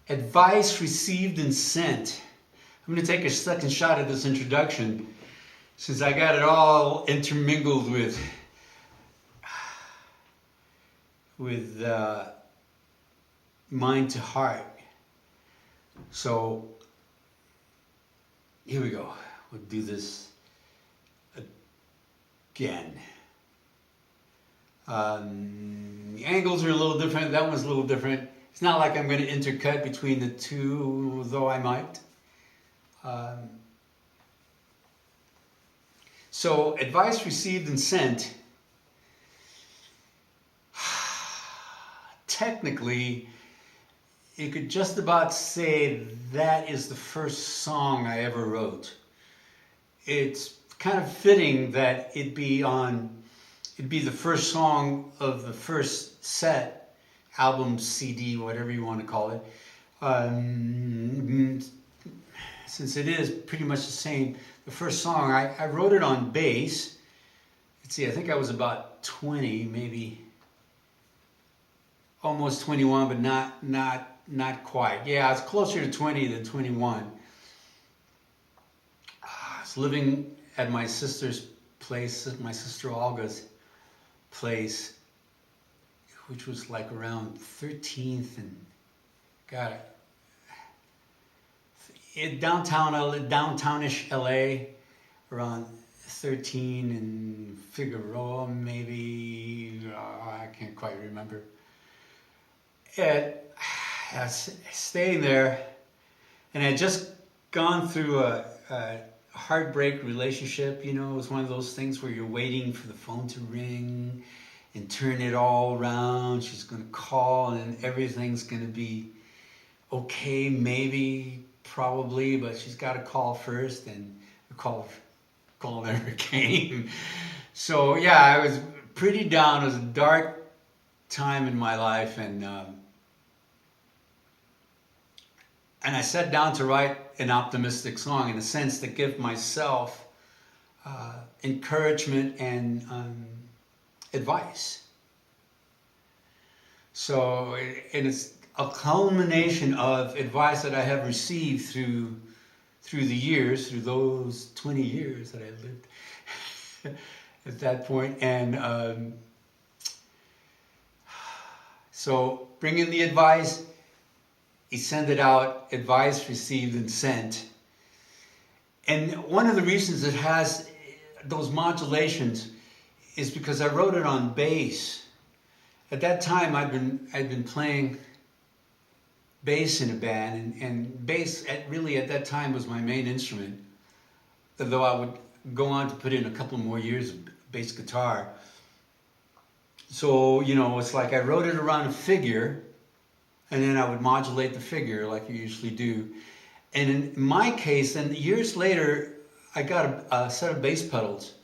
Advice received and sent. I'm going to take a second shot at this introduction since I got it all intermingled with mind to heart. So here we go. We'll do this again. The angles are a little different. That one's a little different. It's not like I'm going to intercut between the two, though I might. So, advice received and sent. Technically, you could just about say that is the first song I ever wrote. It's kind of fitting that it'd be the first song of the first set, album, CD, whatever you want to call it. Since it is pretty much the same, the first song, I wrote it on bass. Let's see, I think I was about 20, maybe almost 21, but not quite. Yeah, I was closer to 20 than 21. I was living at my sister's place, my sister Olga's place, which was like around 13th and downtownish LA, around 13 and Figueroa, maybe. I can't quite remember. And I was staying there, and I had just gone through a heartbreak relationship. You know, it was one of those things where you're waiting for the phone to ring and turn it all around. She's going to call and everything's going to be okay, maybe, probably, but she's got to call first, and the call never came. So yeah, I was pretty down. It was a dark time in my life, and I sat down to write an optimistic song, in a sense, to give myself encouragement and advice. So, and it's a culmination of advice that I have received through the years, through those 20 years that I lived at that point. And so bring in the advice, he sent it out, advice received and sent. And one of the reasons it has those modulations is because I wrote it on bass. At that time, I'd been playing bass in a band, and bass really at that time was my main instrument, though I would go on to put in a couple more years of bass guitar. So, you know, it's like I wrote it around a figure, and then I would modulate the figure like you usually do. And in my case, then years later, I got a set of bass pedals,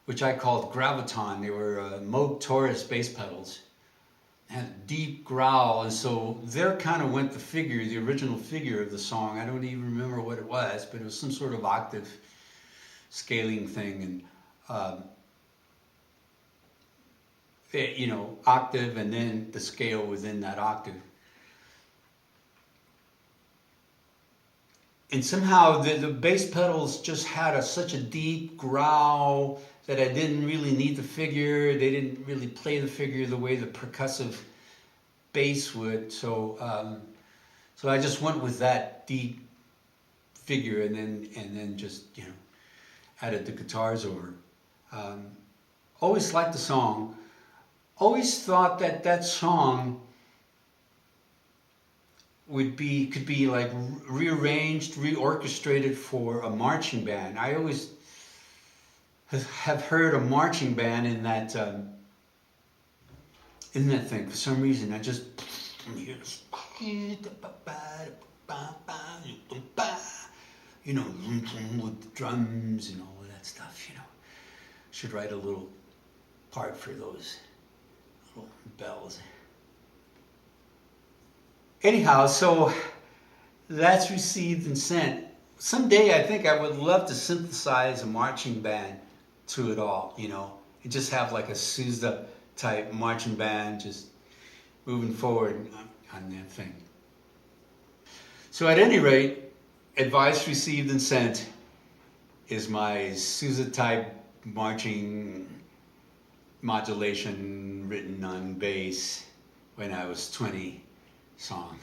which I called Graviton. They were Moog Taurus bass pedals. Had a deep growl, and so there kind of went the figure, the original figure of the song. I don't even remember what it was, but it was some sort of octave scaling thing, and you know, octave and then the scale within that octave. And somehow the bass pedals just had such a deep growl that I didn't really need the figure. They didn't really play the figure the way the percussive bass would. So so I just went with that deep figure, and then just, you know, added the guitars over. Always liked the song. Always thought that song could be like rearranged, reorchestrated for a marching band. I always have heard a marching band in that thing. For some reason, I just hear this, you know, with the drums and all of that stuff. You know, should write a little part for those little bells. Anyhow, so that's received and sent. Someday I think I would love to synthesize a marching band to it all, you know, and just have like a Sousa type marching band just moving forward on that thing. So at any rate, advice received and sent is my Sousa type marching modulation written on bass when I was 20 song.